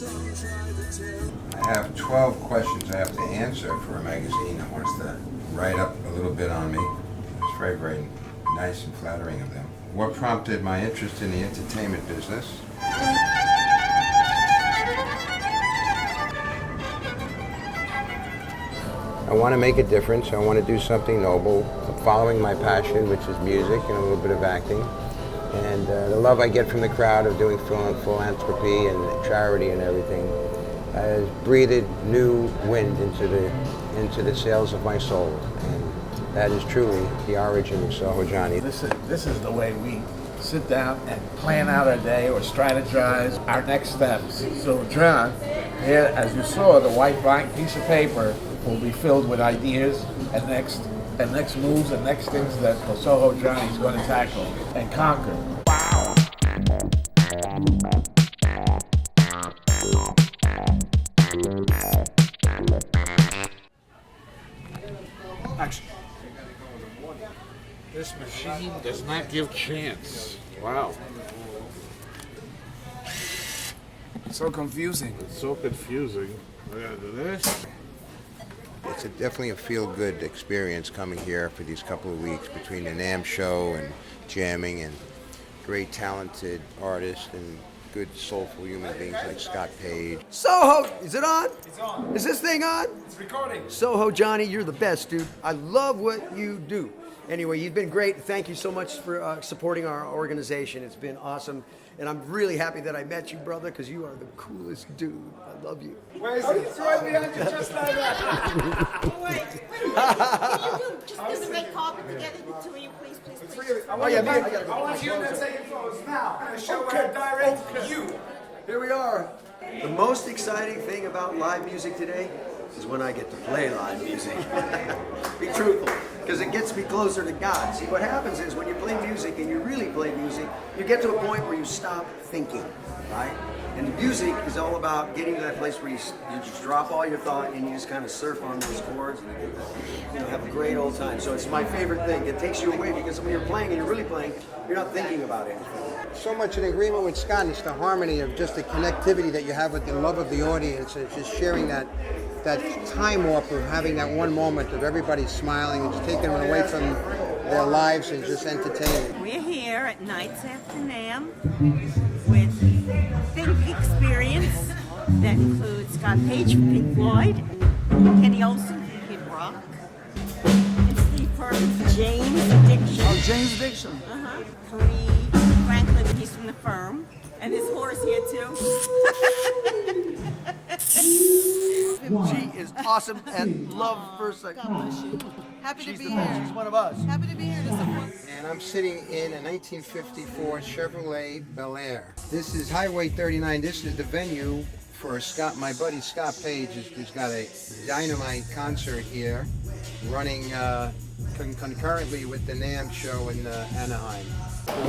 I have 12 questions I have to answer for a magazine that wants to write up a little bit on me. It's very, very nice and flattering of them. What prompted my interest in the entertainment business? I want to make a difference. I want to do something noble. I'm following my passion, which is music and a little bit of acting. And the love I get from the crowd of doing philanthropy and charity and everything has breathed new wind into the sails of my soul. And that is truly the origin of SohoJohnny's. This is the way we sit down and plan out our day or strategize our next steps. So John, here, as you saw, the white blank piece of paper will be filled with ideas and next moves and next things that SohoJohnny's going to tackle and conquer. Wow! Action. This machine does not give chance. Wow. So confusing. It's so confusing. This. It's definitely a feel-good experience coming here for these couple of weeks between the NAMM show and jamming and great talented artists and good soulful human beings like Scott Page. Soho, is it on? It's on. Is this thing on? It's recording. SohoJohnny, you're the best, dude. I love what you do. Anyway, you've been great. Thank you so much for supporting our organization. It's been awesome. And I'm really happy that I met you, brother, because you are the coolest dude. I love you. Where is it? Throw me on you just like that. Wait. Can you do just the red carpet together, the two of you, please? I want you to take your photos now. I'm going to show her direct you. Here we are. The most exciting thing about live music today is when I get to play live music. Be truthful, because it gets me closer to God. See, what happens is when you play music and you really play music, you get to a point where you stop thinking, right? And the music is all about getting to that place where you just drop all your thought and you just kind of surf on those chords and have a great old time. So it's my favorite thing. It takes you away because when you're playing and you're really playing, you're not thinking about anything. So much in agreement with Scott, it's the harmony of just the connectivity that you have with the love of the audience and just sharing that time warp of having that one moment of everybody smiling and just taking them away from their lives and just entertaining. We're here at Nights After NAMM with Think Experience that includes Scott Page from Pink Floyd, Kenny Olsen from Kid Rock, and Steve Perkins, James Addiction. Oh, James Addiction. Tony Franklin, he's from The Firm, and his horse here too. She is awesome and love first sight. God bless you. Happy to She's be the best. here. She's one of us. Happy to be here to support. And I'm sitting in a 1954 Chevrolet Bel Air. This is Highway 39. This is the venue for my buddy Scott Page, who's got a dynamite concert here, running concurrently with the NAMM show in Anaheim.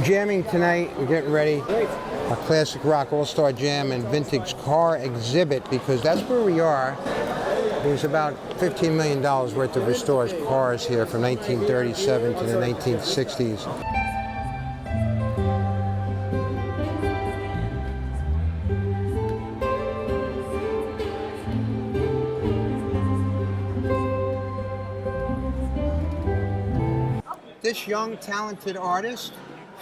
Jamming tonight, we're getting ready. A classic rock all-star jam and vintage car exhibit, because that's where we are. There's about $15 million worth of restored cars here from 1937 to the 1960s. This young, talented artist,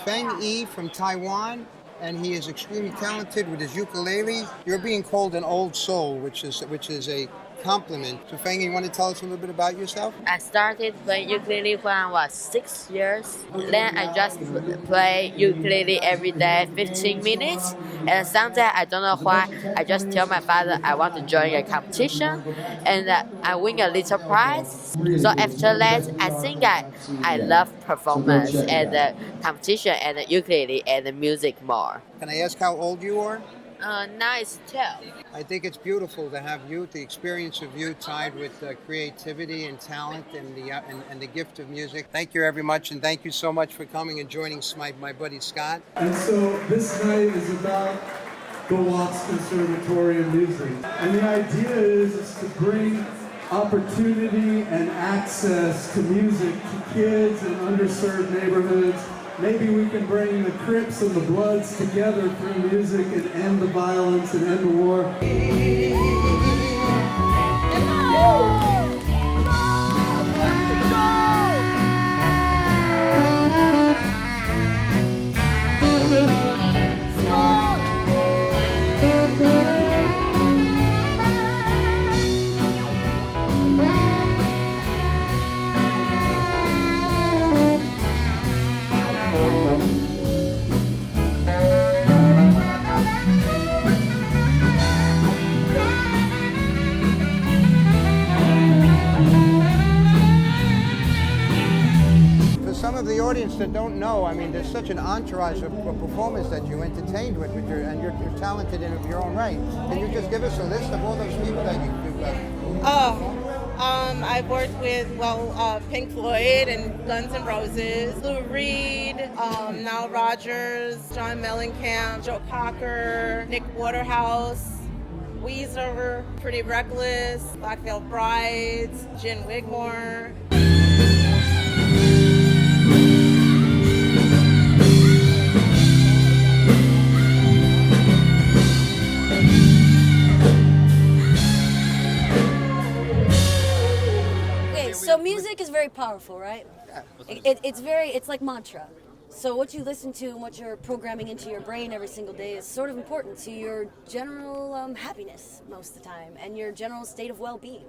Feng Yi from Taiwan, and he is extremely talented with his ukulele. You're being called an old soul, which is a compliment. So Feng, you want to tell us a little bit about yourself? I started playing ukulele when I was 6 years. Then I just play ukulele every day, 15 minutes. And sometimes I don't know why, I just tell my father I want to join a competition, and I win a little prize. So after that, I think I love performance and the competition and the ukulele and the music more. Can I ask how old you are? Now it's 12. I think it's beautiful to have youth, the experience of youth tied with creativity and talent and the gift of music. Thank you very much, and thank you so much for coming and joining my buddy Scott. And so this night is about the Watts Conservatory of Music. And the idea is to bring opportunity and access to music to kids in underserved neighborhoods maybe we can bring the Crips and the Bloods together through music and end the violence and end the war. Some of the audience that don't know, I mean, there's such an entourage of performers that you entertained with and you're talented in your own right. Can you just give us a list of all those people that you've I've worked with, Pink Floyd and Guns N' Roses, Lou Reed, Nile Rodgers, John Mellencamp, Joe Cocker, Nick Waterhouse, Weezer, Pretty Reckless, Black Veil Brides, Jen Wigmore. So music is very powerful, right? It's like mantra. So what you listen to and what you're programming into your brain every single day is sort of important to your general happiness most of the time and your general state of well-being.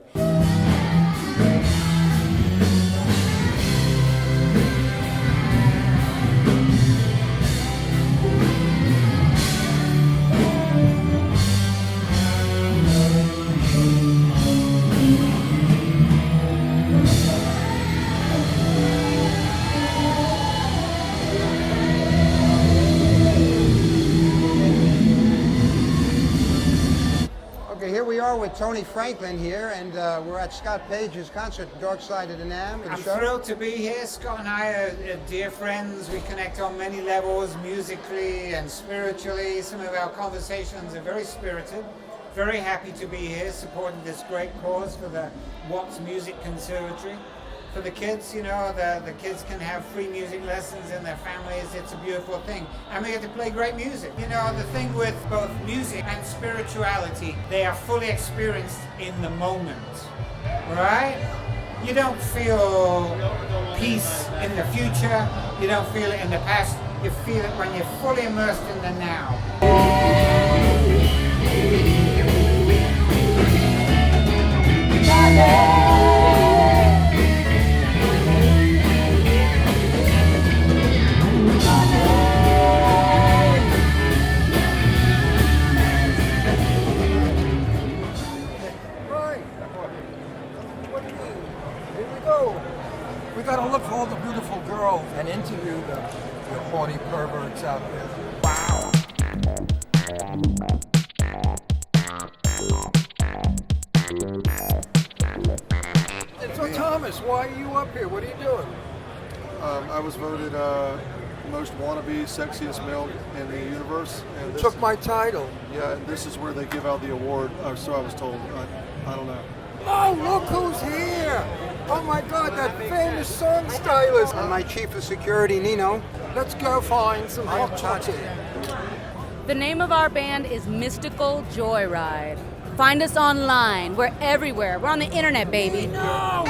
Here we are with Tony Franklin here, and we're at Scott Page's concert, Dark Side of the NAMM. I'm thrilled to be here. Scott and I are dear friends. We connect on many levels, musically and spiritually. Some of our conversations are very spirited. Very happy to be here, supporting this great cause for the Watts Music Conservatory. For the kids, you know, the kids can have free music lessons in their families. It's a beautiful thing. And we get to play great music. You know, the thing with both music and spirituality, they are fully experienced in the moment, right? You don't feel peace in the future. You don't feel it in the past. You feel it when you're fully immersed in the now. We gotta look for all the beautiful girls and interview the horny perverts out there. Wow. So Thomas, why are you up here? What are you doing? I was voted most wannabe sexiest male in the universe. And Took my title. Yeah, and this is where they give out the award, so I was told. I don't know. Oh, look who's here! Oh my God, that famous song stylist! And my chief of security, Nino. Let's go find some hot chocolate. The name of our band is Mystical Joyride. Find us online. We're everywhere. We're on the internet, baby. No!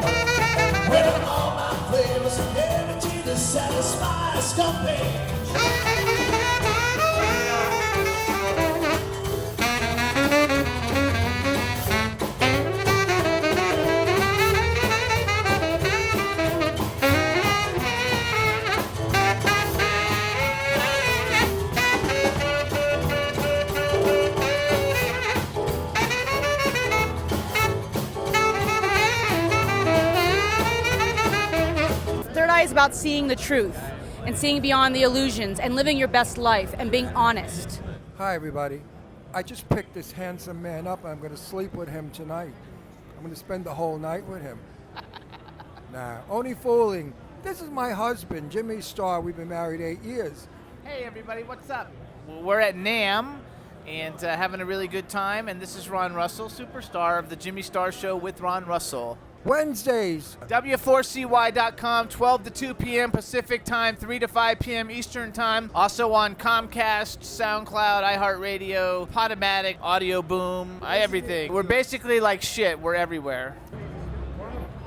Is about seeing the truth and seeing beyond the illusions and living your best life and being honest. Hi everybody. I just picked this handsome man up. I'm going to sleep with him tonight. I'm going to spend the whole night with him. Nah, only fooling. This is my husband, Jimmy Starr. We've been married 8 years. Hey everybody, what's up? Well, we're at NAMM and having a really good time, and this is Ron Russell, superstar of the Jimmy Starr Show with Ron Russell. Wednesdays. W4CY.com, 12 to 2 p.m. Pacific time, 3 to 5 p.m. Eastern time. Also on Comcast, SoundCloud, iHeartRadio, Podomatic, Audio Boom, everything. We're basically like shit. We're everywhere.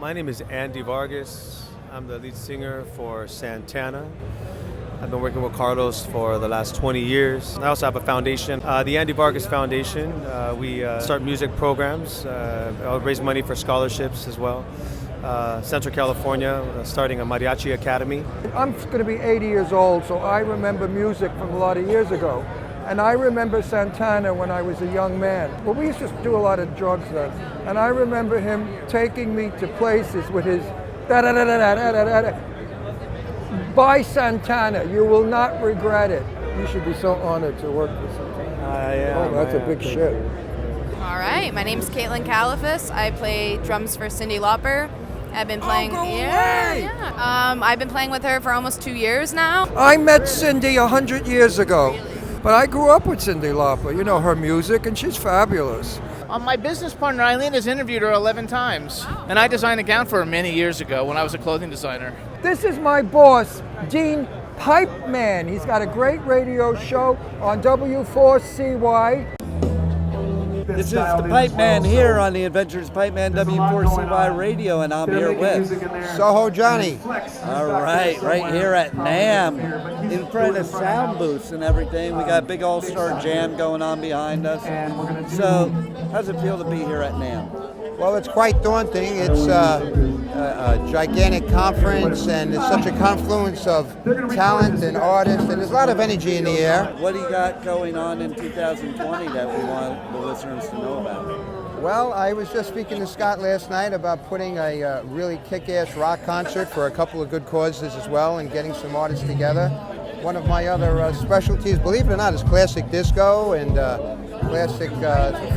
My name is Andy Vargas. I'm the lead singer for Santana. I've been working with Carlos for the last 20 years. I also have a foundation, the Andy Vargas Foundation. We start music programs. I'll raise money for scholarships as well. Central California, starting a mariachi academy. I'm going to be 80 years old, so I remember music from a lot of years ago. And I remember Santana when I was a young man. Well, we used to do a lot of drugs then. And I remember him taking me to places with his da-da-da-da-da-da-da-da. By Santana, you will not regret it. You should be so honored to work with Santana. Oh, that's a big shit. All right, my name's Caitlin Califas. I play drums for Cyndi Lauper. I've been playing. I've been playing with her for almost 2 years now. I met Cyndi 100 years ago, but I grew up with Cyndi Lauper. You know her music, and she's fabulous. My business partner Eileen has interviewed her 11 times, and I designed a gown for her many years ago when I was a clothing designer. This is my boss, Dean Pipeman. He's got a great radio show on W4CY. This is the Pipe Man here on the Adventures Pipe Man W4CY Radio, and I'm here with SohoJohnny. All right, right here at NAMM, in front of sound booths and everything. We got a big all-star jam going on behind us. So, how's it feel to be here at NAMM? Well, it's quite daunting. It's a gigantic conference, and it's such a confluence of talent and artists, and there's a lot of energy in the air. What do you got going on in 2020 that we want the listeners to know about? Well, I was just speaking to Scott last night about putting a really kick-ass rock concert for a couple of good causes as well, and getting some artists together. One of my other specialties, believe it or not, is classic disco and classic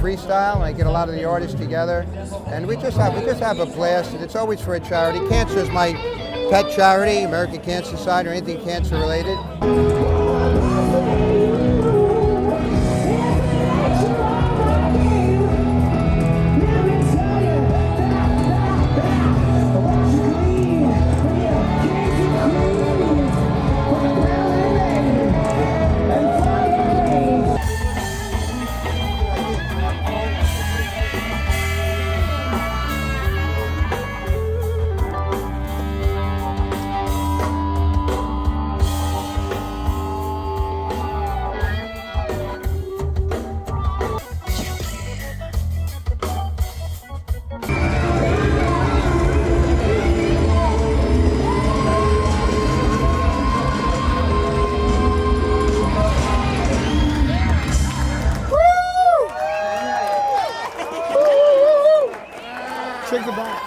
freestyle, and I get a lot of the artists together, and we just have a blast, and it's always for a charity. Cancer is my pet charity, American Cancer Society, or anything cancer related. Shake the back.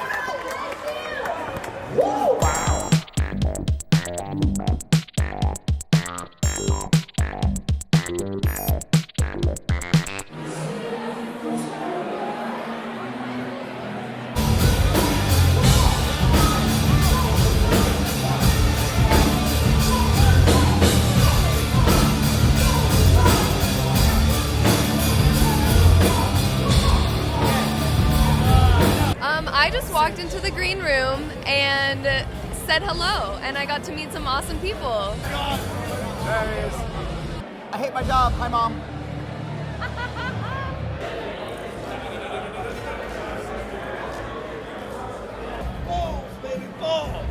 I just walked into the green room and said hello, and I got to meet some awesome people. There he is. I hate my job. Hi, Mom. Balls, baby, balls.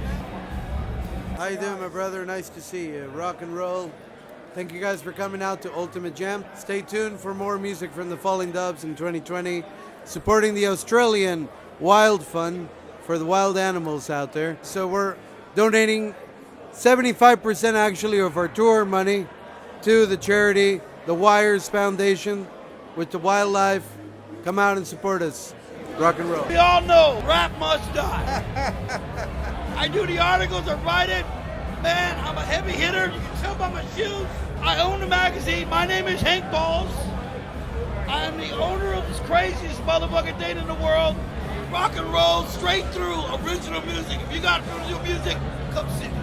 How you doing, my brother? Nice to see you. Rock and roll. Thank you guys for coming out to Ultimate Jam. Stay tuned for more music from the Falling Dubs in 2020, supporting the Australian Wild Fund for the wild animals out there. So we're donating 75% actually of our tour money to the charity, the Wires Foundation, with the wildlife. Come out and support us. Rock and roll. We all know rap must die. I do the articles, I write it. Man, I'm a heavy hitter. You can tell by my shoes. I own the magazine. My name is Hank Balls. I am the owner of this craziest motherfucking thing in the world. Rock and roll, straight through, original music. If you got original music, come see me.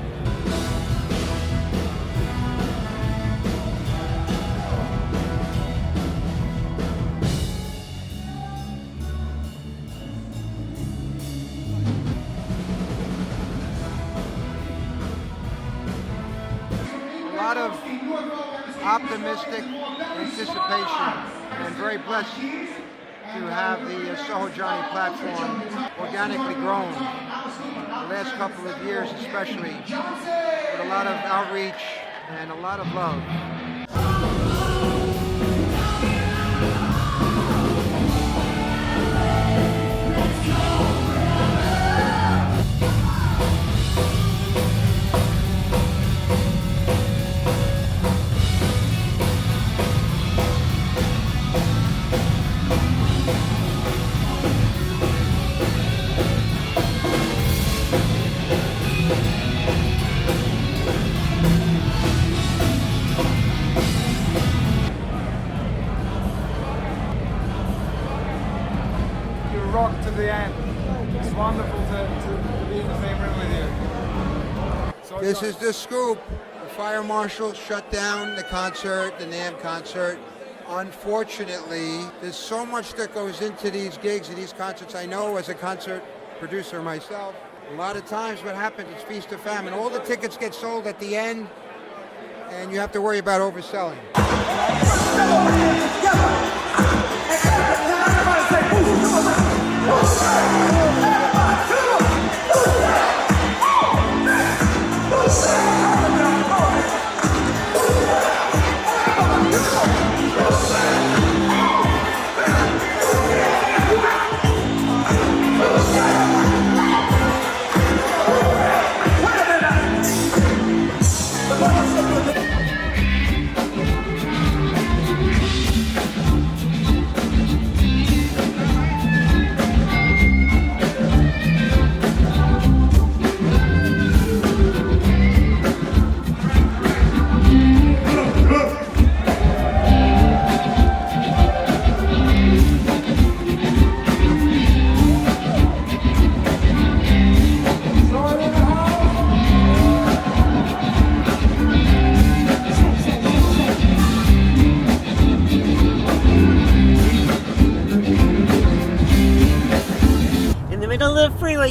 optimistic anticipation and very blessed to have the Soho Johnny platform organically grown the last couple of years especially, with a lot of outreach and a lot of love. Rock to the end. It's wonderful to be in the same room with you. This is the scoop. The fire marshal shut down the concert, the NAMM concert. Unfortunately, there's so much that goes into these gigs and these concerts. I know as a concert producer myself, a lot of times what happens is feast or famine. All the tickets get sold at the end, and you have to worry about overselling.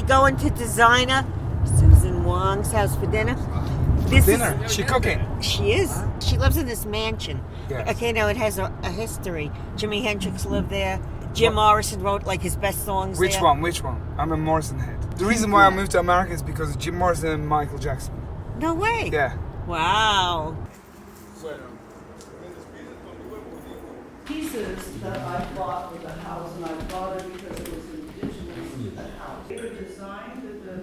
Going to designer Susan Wong's house for dinner. She cooking? She is. She lives in this mansion. Yes. Okay, now it has a history. Jimi Hendrix lived there. Jim Morrison wrote like his best songs Which there. one? I'm a Morrison head. The reason why I moved to America is because of Jim Morrison and Michael Jackson. No way. Yeah. Wow. Pieces that I bought for the house, and I bought it because it was indigenous to the house. They were designed the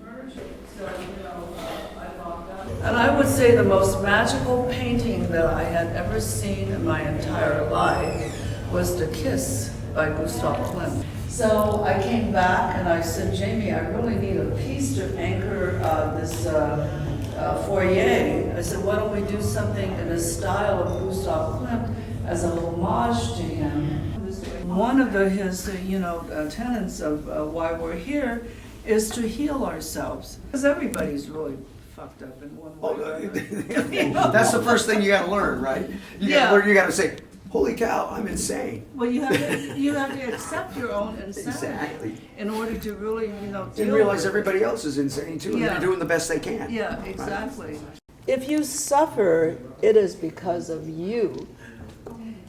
furniture, so I bought that. And I would say the most magical painting that I had ever seen in my entire life was The Kiss by Gustav Klimt. So I came back and I said, Jamie, I really need a piece to anchor this foyer. I said, why don't we do something in the style of Gustav Klimt as a homage to him. One of his tenets of why we're here is to heal ourselves. Because everybody's really fucked up in one way. That's the first thing you got to learn, right? You got to say, holy cow, I'm insane. Well, you have to accept your own insanity Exactly. in order to really, deal And realize with it. everybody else is insane too, and they're doing the best they can. Yeah, exactly. If you suffer, it is because of you.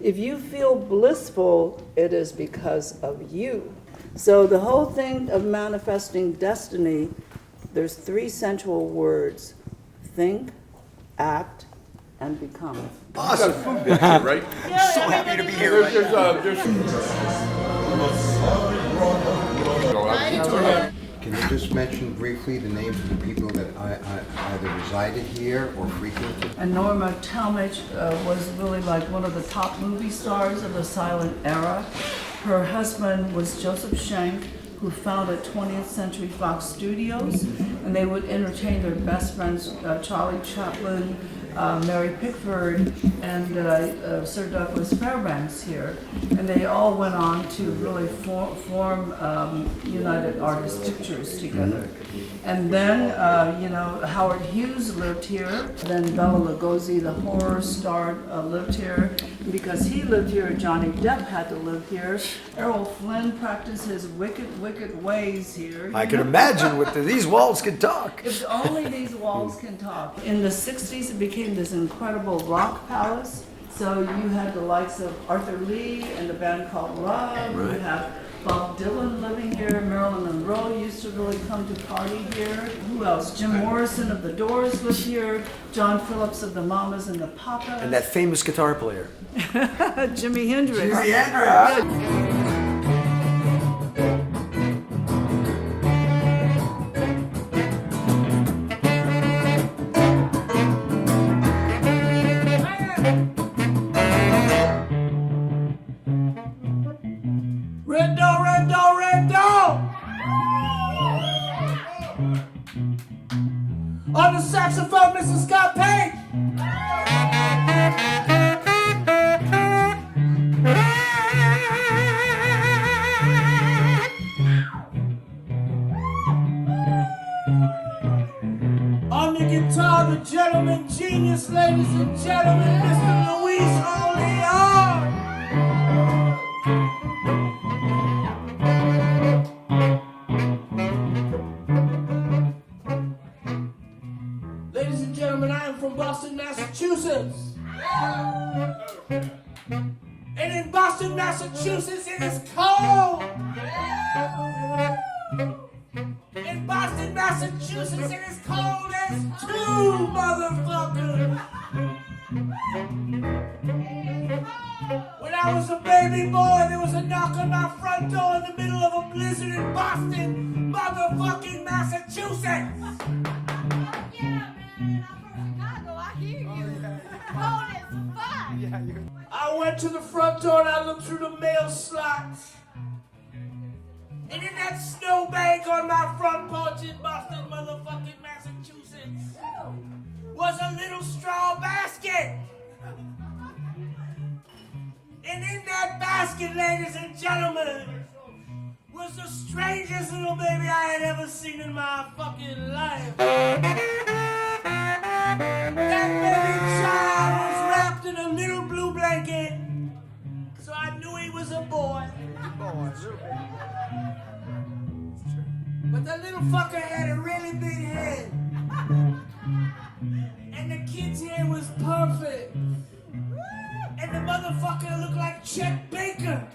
If you feel blissful, it is because of you. So the whole thing of manifesting destiny, there's 3 central words: think, act, and become. Awesome. Food there too, right? So happy to be here. Can you just mention briefly the names of the people that either resided here or frequented? And Norma Talmadge was really like one of the top movie stars of the silent era. Her husband was Joseph Schenck, who founded 20th Century Fox Studios, and they would entertain their best friends, Charlie Chaplin, Mary Pickford, and Sir Douglas Fairbanks here. And they all went on to really form United Artists Pictures together. And then, Howard Hughes lived here. Then Bela Lugosi, the horror star, lived here. Because he lived here, Johnny Depp had to live here. Errol Flynn practiced his wicked, wicked ways here. I can imagine these walls can talk. If only these walls can talk. In the 60s, it became creating this incredible rock palace. So you had the likes of Arthur Lee and the band called Love. Right. You have Bob Dylan living here. Marilyn Monroe used to really come to party here. Who else? Jim Morrison of the Doors lived here. John Phillips of the Mamas and the Papas. And that famous guitar player. Jimi Hendrix. Jimi Hendrix. Red door, red door, red door! On the saxophone, Mr. Scott Page! On the guitar, the gentleman genius, ladies and gentlemen, Mr. Luis Oleon! Ladies and gentlemen, I am from Boston, Massachusetts. And in Boston, Massachusetts, it is cold. In Boston, Massachusetts, it is cold as two motherfuckers. When I was a baby boy, there was a knock on my front door in the middle of a blizzard in Boston, motherfucking Massachusetts. I went to the front door and I looked through the mail slots. And in that snowbank on my front porch in Boston, motherfucking Massachusetts, was a little straw basket. And in that basket, ladies and gentlemen, was the strangest little baby I had ever seen in my fucking life. That baby child was wrapped in a little blue blanket, so I knew he was a boy. But the little fucker had a really big head. And the kid's hair was perfect. And the motherfucker looked like Chet Baker.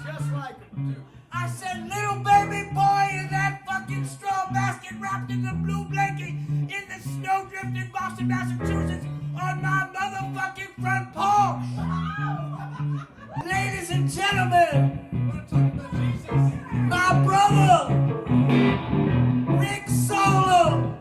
Just like him, too. I said, little baby boy in that fucking straw basket wrapped in the blue blanket in the snowdrift in Boston, Massachusetts on my motherfucking front porch. Ladies and gentlemen, my brother, Rick Solo.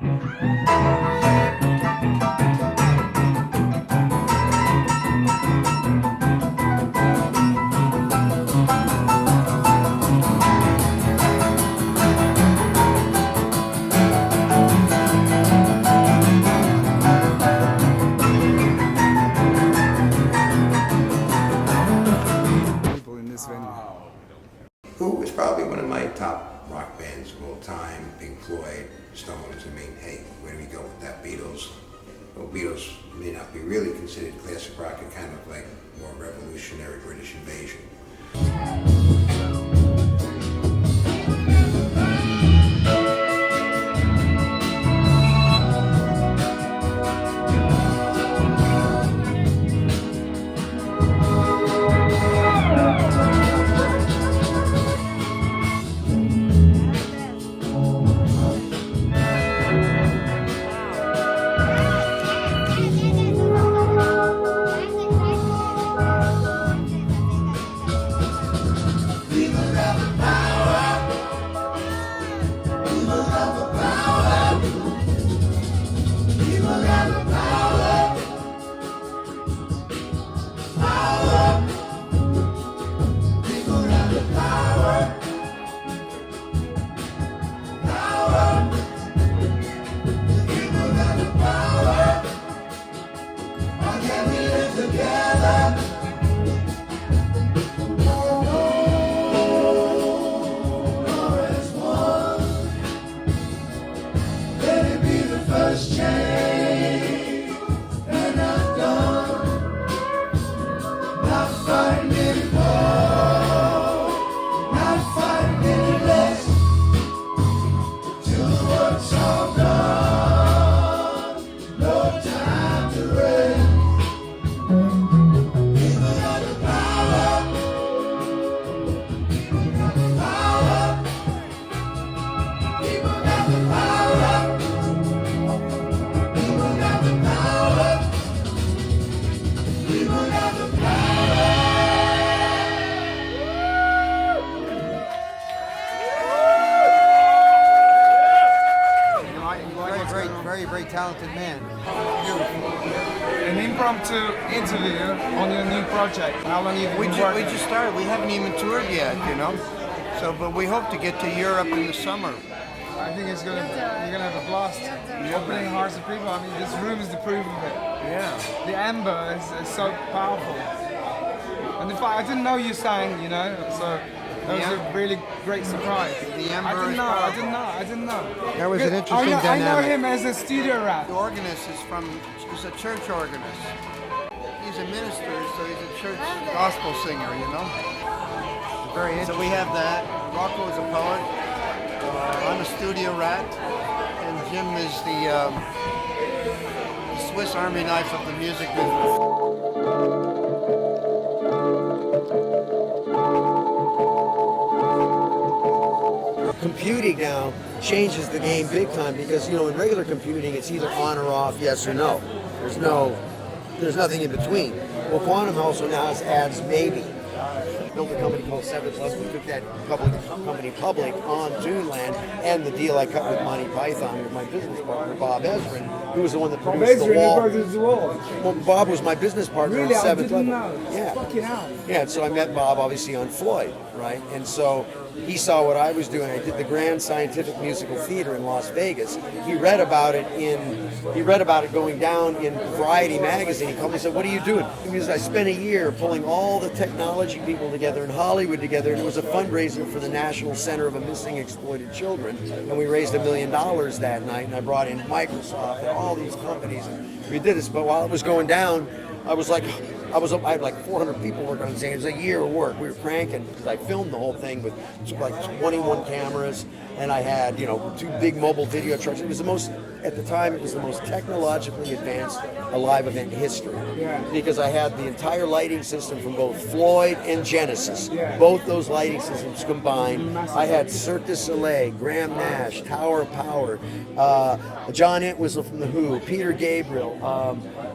Who is probably one of my top rock bands of all time, Pink Floyd, Stones. I mean, hey, where do we go with that? Beatles. Well, Beatles may not be really considered classic rock, and kind of like more revolutionary British invasion. come to interview on your new project? How long have you been working? We just started. We haven't even toured yet, you know. So, but we hope to get to Europe in the summer. I think you're gonna have a blast. Opening hearts of people. I mean, this room is the proof of it. Yeah. The amber is so powerful. And in fact, I didn't know you sang, you know, so that was a really great surprise. The amber I didn't know. That was an interesting dynamic. I know him as a studio rat. The organist is a church organist. He's a minister, so he's a church gospel singer, you know. Very interesting. So we have that. Rocco is a poet. I'm a studio rat, and Jim is the Swiss Army knife of the music business. Computing now changes the game big time because, you know, in regular computing it's either on or off, yes or no. There's nothing in between. Well, quantum also now adds maybe. Built a company called Seventh Level. We took that company public on Toonland, and the deal I cut with Monty Python with my business partner Bob Ezrin, who was the one that produced The Wall. Well, Bob was my business partner on Seventh Level. Yeah. Fucking hell. Yeah, so I met Bob obviously on Floyd, right? And so he saw what I was doing. I did the Grand Scientific Musical Theater in Las Vegas. He read about it going down in Variety magazine. He called me and said, "What are you doing?" Because I spent a year pulling all the technology people together in Hollywood together, and it was a fundraiser for the National Center of Missing Exploited Children. And we raised $1 million that night, and I brought in Microsoft and all these companies, and we did this. But while it was going down, I had like 400 people working on the thing. It was a year of work. We were cranking because I filmed the whole thing with like 21 cameras, and I had, you know, 2 big mobile video trucks. It was at the time, it was the most technologically advanced live event in history. Yeah. Because I had the entire lighting system from both Floyd and Genesis. Yeah. Both those lighting systems combined. I had Cirque du Soleil, Graham Nash, Tower of Power, John Entwistle from The Who, Peter Gabriel.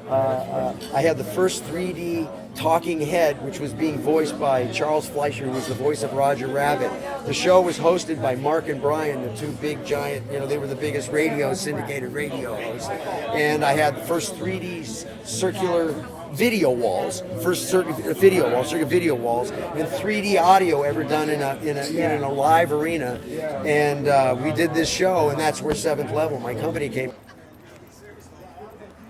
I had the first 3D talking head, which was being voiced by Charles Fleischer, who was the voice of Roger Rabbit. The show was hosted by Mark and Brian, the 2 big giant, you know, they were the biggest syndicated radio hosts. And I had the first 3D circular video walls, circuit video walls, and 3D audio ever done in a live arena. And we did this show, and that's where Seventh Level, my company, came.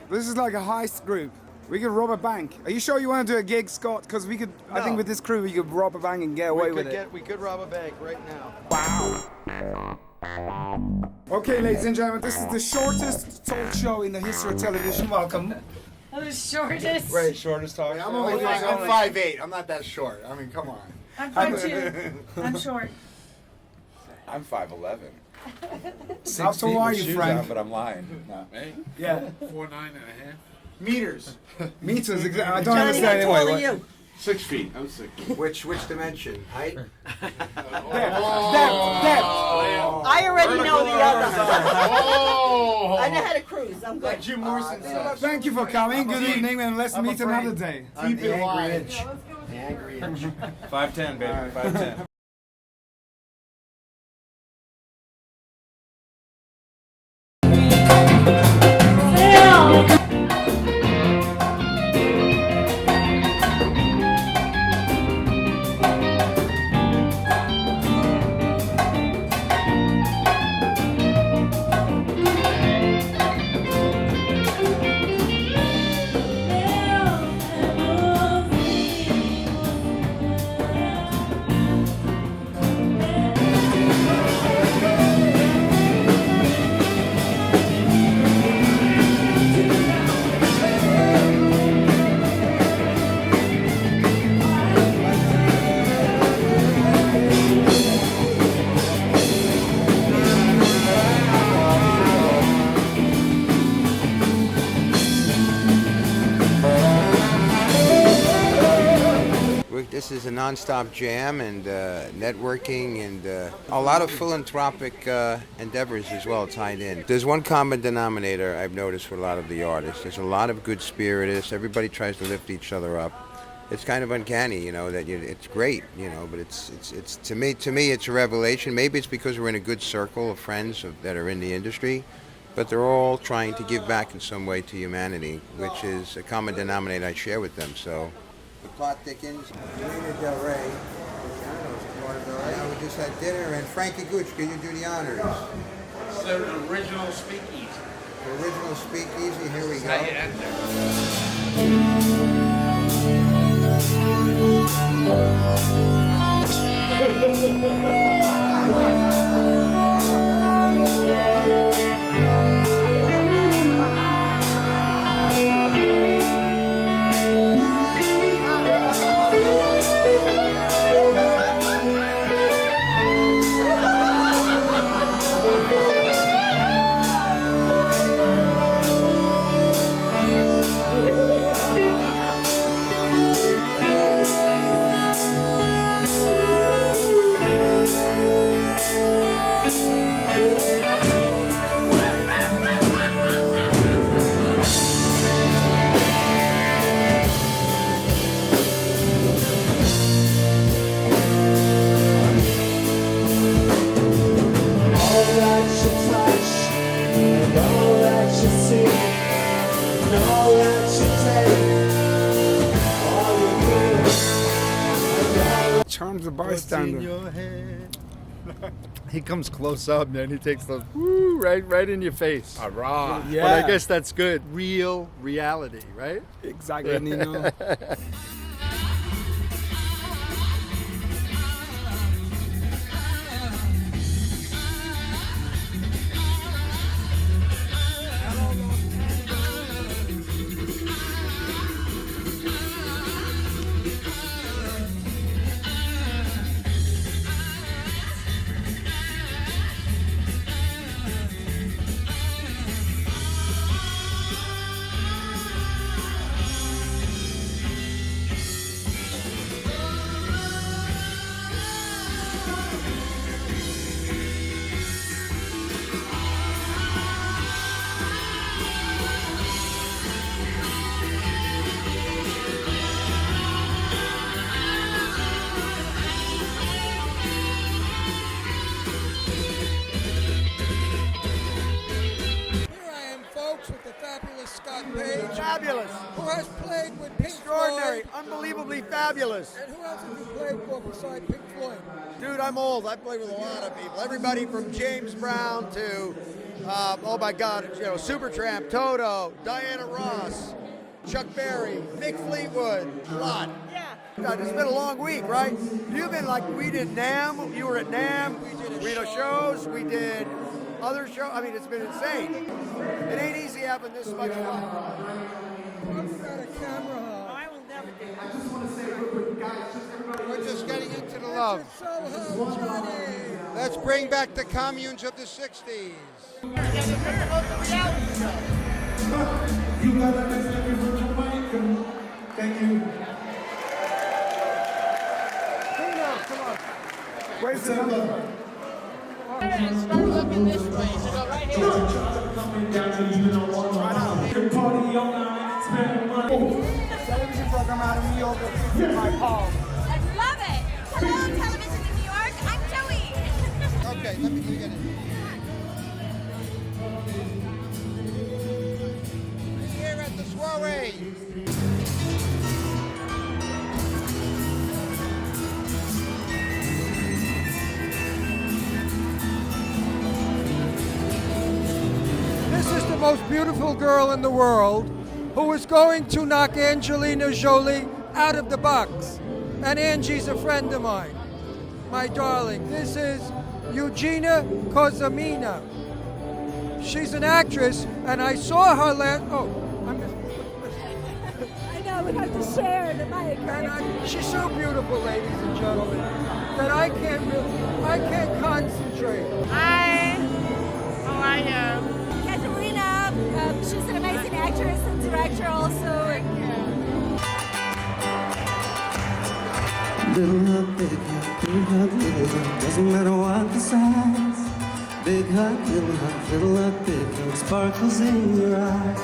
This is like a heist group. We could rob a bank. Are you sure you want to do a gig, Scott? Because we could. No. I think with this crew, we could rob a bank and get away with it. We could rob a bank right now. Wow. Okay, ladies and gentlemen, this is the shortest talk show in the history of television. Welcome. The shortest. Right, shortest talk. I'm 5'8". I'm not that short. I mean, come on. I'm 5'2". I'm short. I'm 5'11". How tall are you, Frank? But I'm lying. Not me. Yeah. 4'9.5". Meters. Meters, exactly. I don't Johnny, understand how tall anyway. are you? 6 feet. I'm 6 feet. Which dimension? Height? Depth. I already know the other. Oh. I know how to cruise. I'm good. Jim Morrison said. Thank you for coming. Good evening, and let's meet another day. I'm the angry inch. The angry inch. 5'10", baby. 5'10". This is a non-stop jam and networking and a lot of philanthropic endeavors as well tied in. There's one common denominator I've noticed with a lot of the artists. There's a lot of good spiritists. Everybody tries to lift each other up. It's kind of uncanny, you know, that it's great, you know, but it's to me it's a revelation. Maybe it's because we're in a good circle of friends that are in the industry, but they're all trying to give back in some way to humanity, which is a common denominator I share with them. So, the Plot Thickens, Lena Del Rey. We just had dinner, and Frankie Gooch, can you do the honors? It's the original speakeasy. The original speakeasy, here we go. How you enter. Charms the bystander. He comes close up, man. He takes those woo right in your face. Hurrah. Yeah. But I guess that's good. Real reality, right? Exactly, Nino. Fabulous. Who has played with Pink Extraordinary. Floyd? Unbelievably fabulous. And who else have you played for beside Pink Floyd? Dude, I'm old. I played with a lot of people. Everybody from James Brown to, oh my God, you know, Supertramp, Toto, Diana Ross, Chuck Berry, Mick Fleetwood, a lot. Yeah. God, it's been a long week, right? You've been like, we did NAMM, you were at NAMM, we did shows, we did other shows. I mean, it's been insane. It ain't easy having this much fun. I got a camera. I will never do I just want to say real quick, guys, We're just getting into the love. SohoJohnny's. Let's bring back the communes of the 60s. You got that next step in front of Jamaica. Thank you. Come on. Where's the number? Start looking this way. So go right here. Party all night, spend money. Television program out of New York that fits in my palm. I love it. Hello, television in New York. I'm Joey. Okay, let me get in. Here at the soiree. This is the most beautiful girl in the world who is going to knock Angelina Jolie out of the box. And Angie's a friend of mine. My darling, this is Eugenia Kozamina. She's an actress, and I saw her last. Oh, I know, we have to share the mic, right? She's so beautiful, ladies and gentlemen, that I can't concentrate. Hi. How are you? Katerina. She's an amazing actress and director also. Little hug, big hug, big hug, little hug. Doesn't matter what the size. Big hug, little hug, big hug. Sparkles in your eyes.